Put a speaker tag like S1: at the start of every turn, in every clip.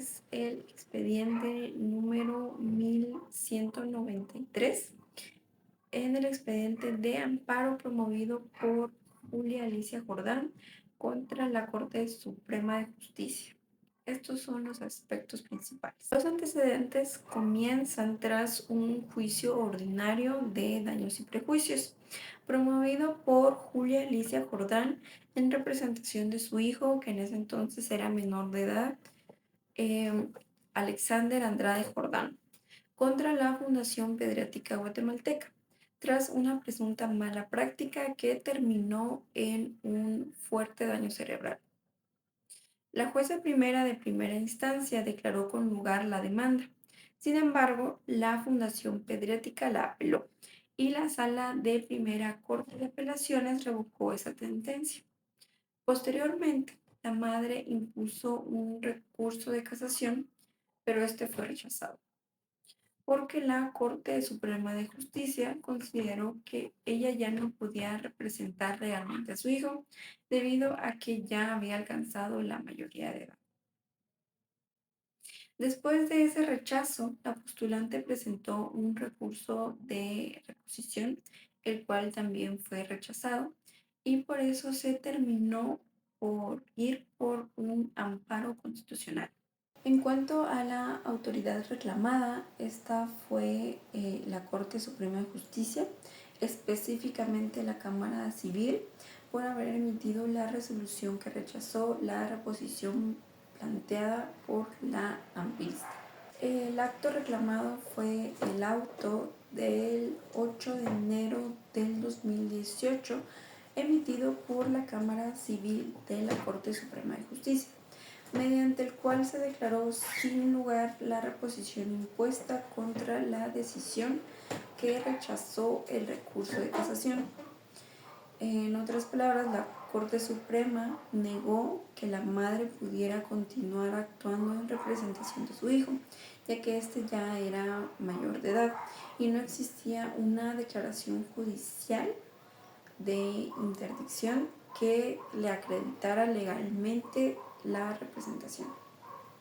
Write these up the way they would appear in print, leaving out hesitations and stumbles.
S1: es el expediente número 1193. En el expediente de amparo promovido por Julia Alicia Jordán contra la Corte Suprema de Justicia. Estos son los aspectos principales. Los antecedentes comienzan tras un juicio ordinario de daños y prejuicios, promovido por Julia Alicia Jordán en representación de su hijo, que en ese entonces era menor de edad, Alexander Andrade Jordán, contra la Fundación Pediátrica Guatemalteca, tras una presunta mala práctica que terminó en un fuerte daño cerebral. La jueza primera de primera instancia declaró con lugar la demanda. Sin embargo, la Fundación Pediátrica la apeló y la Sala de Primera Corte de Apelaciones revocó esa sentencia. Posteriormente, la madre impuso un recurso de casación, pero este fue rechazado porque la Corte Suprema de Justicia consideró que ella ya no podía representar realmente a su hijo debido a que ya había alcanzado la mayoría de edad. Después de ese rechazo, la postulante presentó un recurso de reposición, el cual también fue rechazado, y por eso se terminó por ir por un amparo constitucional. En cuanto a la autoridad reclamada, esta fue la Corte Suprema de Justicia, específicamente la Cámara Civil, por haber emitido la resolución que rechazó la reposición planteada por la ampista. El acto reclamado fue el auto del 8 de enero del 2018, emitido por la Cámara Civil de la Corte Suprema de Justicia, mediante el cual se declaró sin lugar la reposición impuesta contra la decisión que rechazó el recurso de casación. En otras palabras, la Corte Suprema negó que la madre pudiera continuar actuando en representación de su hijo, ya que éste ya era mayor de edad y no existía una declaración judicial de interdicción que le acreditara legalmente la representación.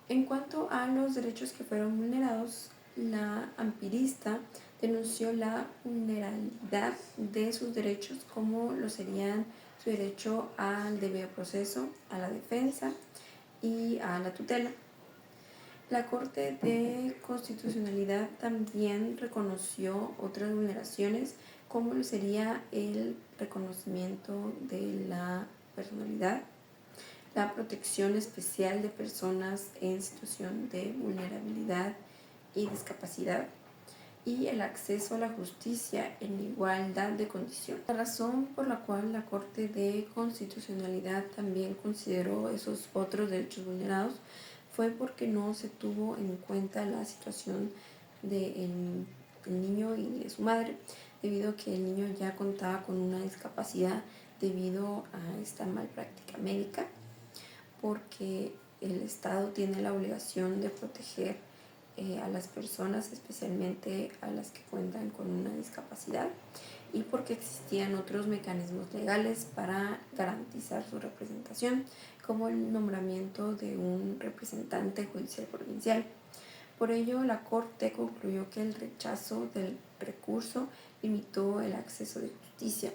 S1: En cuanto a los derechos que fueron vulnerados, la ampirista denunció la vulnerabilidad de sus derechos, como lo serían su derecho al debido proceso, a la defensa y a la tutela. La Corte de Constitucionalidad también reconoció otras vulneraciones, como lo sería el reconocimiento de la personalidad, la protección especial de personas en situación de vulnerabilidad y discapacidad, y el acceso a la justicia en igualdad de condiciones. La razón por la cual la Corte de Constitucionalidad también consideró esos otros derechos vulnerados fue porque no se tuvo en cuenta la situación del niño y de su madre, debido a que el niño ya contaba con una discapacidad debido a esta malpráctica médica, porque el Estado tiene la obligación de proteger a las personas, especialmente a las que cuentan con una discapacidad, y porque existían otros mecanismos legales para garantizar su representación, como el nombramiento de un representante judicial provincial. Por ello, la Corte concluyó que el rechazo del recurso limitó el acceso de justicia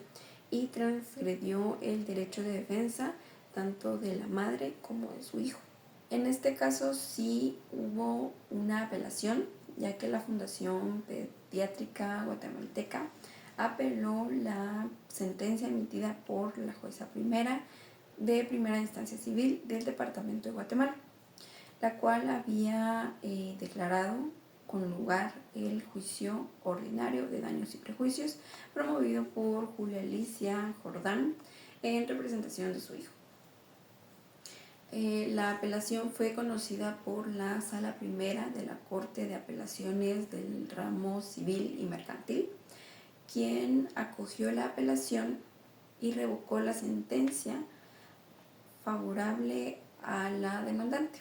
S1: y transgredió el derecho de defensa tanto de la madre como de su hijo. En este caso sí hubo una apelación, ya que la Fundación Pediátrica Guatemalteca apeló la sentencia emitida por la jueza primera de primera instancia civil del Departamento de Guatemala, la cual había declarado con lugar el juicio ordinario de daños y prejuicios promovido por Julia Alicia Jordán en representación de su hijo. La apelación fue conocida por la Sala Primera de la Corte de Apelaciones del Ramo Civil y Mercantil, quien acogió la apelación y revocó la sentencia favorable a la demandante.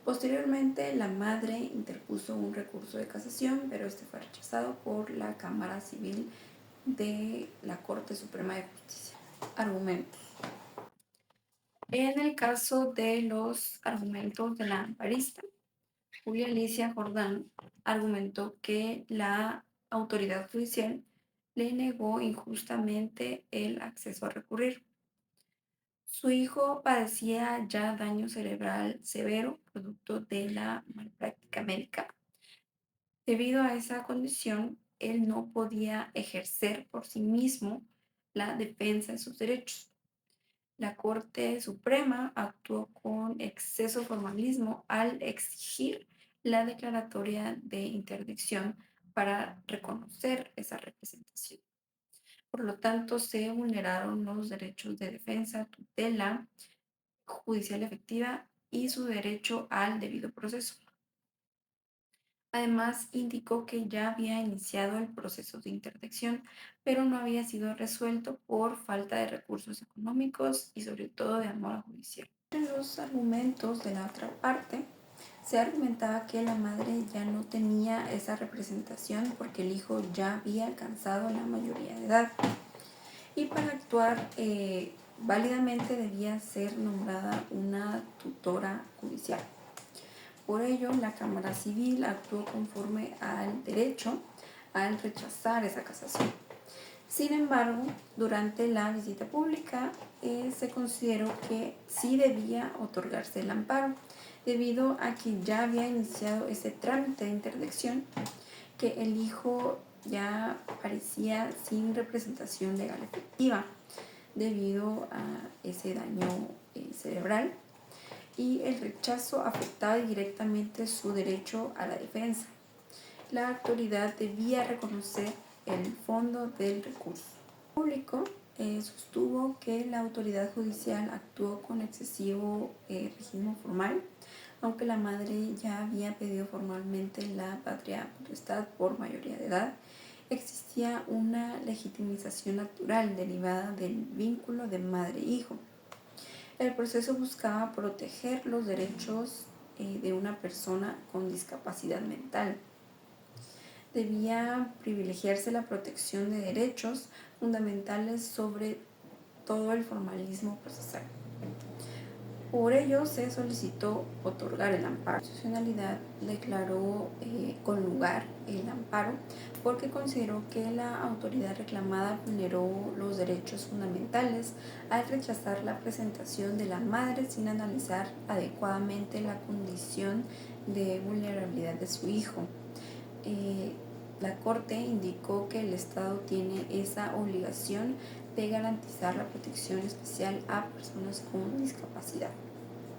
S1: Posteriormente, la madre interpuso un recurso de casación, pero este fue rechazado por la Cámara Civil de la Corte Suprema de Justicia. Argumentos. En el caso de los argumentos de la amparista, Julia Alicia Jordán argumentó que la autoridad judicial le negó injustamente el acceso a recurrir. Su hijo padecía ya daño cerebral severo producto de la malpráctica médica. Debido a esa condición, él no podía ejercer por sí mismo la defensa de sus derechos. La Corte Suprema actuó con exceso de formalismo al exigir la declaratoria de interdicción para reconocer esa representación. Por lo tanto, se vulneraron los derechos de defensa, tutela judicial efectiva y su derecho al debido proceso. Además, indicó que ya había iniciado el proceso de interdicción, pero no había sido resuelto por falta de recursos económicos y sobre todo de demora judicial. En los argumentos de la otra parte, se argumentaba que la madre ya no tenía esa representación porque el hijo ya había alcanzado la mayoría de edad y para actuar válidamente debía ser nombrada una tutora judicial. Por ello, la Cámara Civil actuó conforme al derecho al rechazar esa casación. Sin embargo, durante la visita pública se consideró que sí debía otorgarse el amparo, debido a que ya había iniciado ese trámite de interdicción, que el hijo ya parecía sin representación legal efectiva debido a ese daño cerebral y el rechazo afectaba directamente su derecho a la defensa. La autoridad debía reconocer el fondo del recurso. El público sostuvo que la autoridad judicial actuó con excesivo rigismo formal, aunque la madre ya había pedido formalmente la patria potestad por mayoría de edad. Existía una legitimización natural derivada del vínculo de madre-hijo. El proceso buscaba proteger los derechos de una persona con discapacidad mental. Debía privilegiarse la protección de derechos fundamentales sobre todo el formalismo procesal. Por ello se solicitó otorgar el amparo. La constitucionalidad declaró con lugar el amparo porque consideró que la autoridad reclamada vulneró los derechos fundamentales al rechazar la presentación de la madre sin analizar adecuadamente la condición de vulnerabilidad de su hijo. La Corte indicó que el Estado tiene esa obligación de garantizar la protección especial a personas con discapacidad.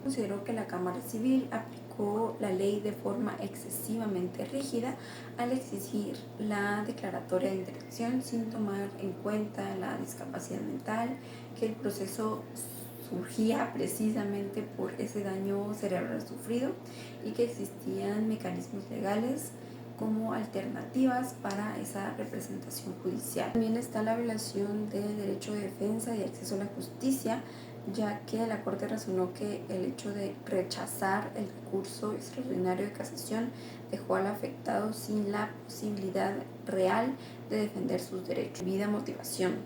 S1: Consideró que la Cámara Civil aplicó la ley de forma excesivamente rígida al exigir la declaratoria de interdicción sin tomar en cuenta la discapacidad mental, que el proceso surgía precisamente por ese daño cerebral sufrido y que existían mecanismos legales como alternativas para esa representación judicial. También está la violación del derecho de defensa y acceso a la justicia, ya que la Corte razonó que el hecho de rechazar el recurso extraordinario de casación dejó al afectado sin la posibilidad real de defender sus derechos. Debida motivación.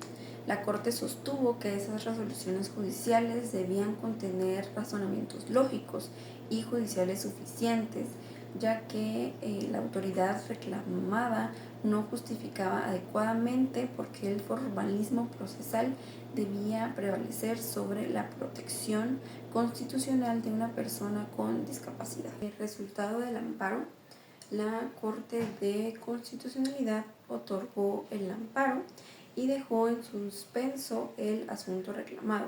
S1: La Corte sostuvo que esas resoluciones judiciales debían contener razonamientos lógicos y judiciales suficientes, ya que la autoridad reclamada no justificaba adecuadamente porque el formalismo procesal debía prevalecer sobre la protección constitucional de una persona con discapacidad. El resultado del amparo, la Corte de Constitucionalidad otorgó el amparo y dejó en suspenso el asunto reclamado,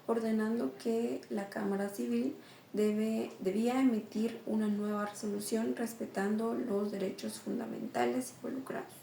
S1: ordenando que la Cámara Civil debía emitir una nueva resolución respetando los derechos fundamentales involucrados.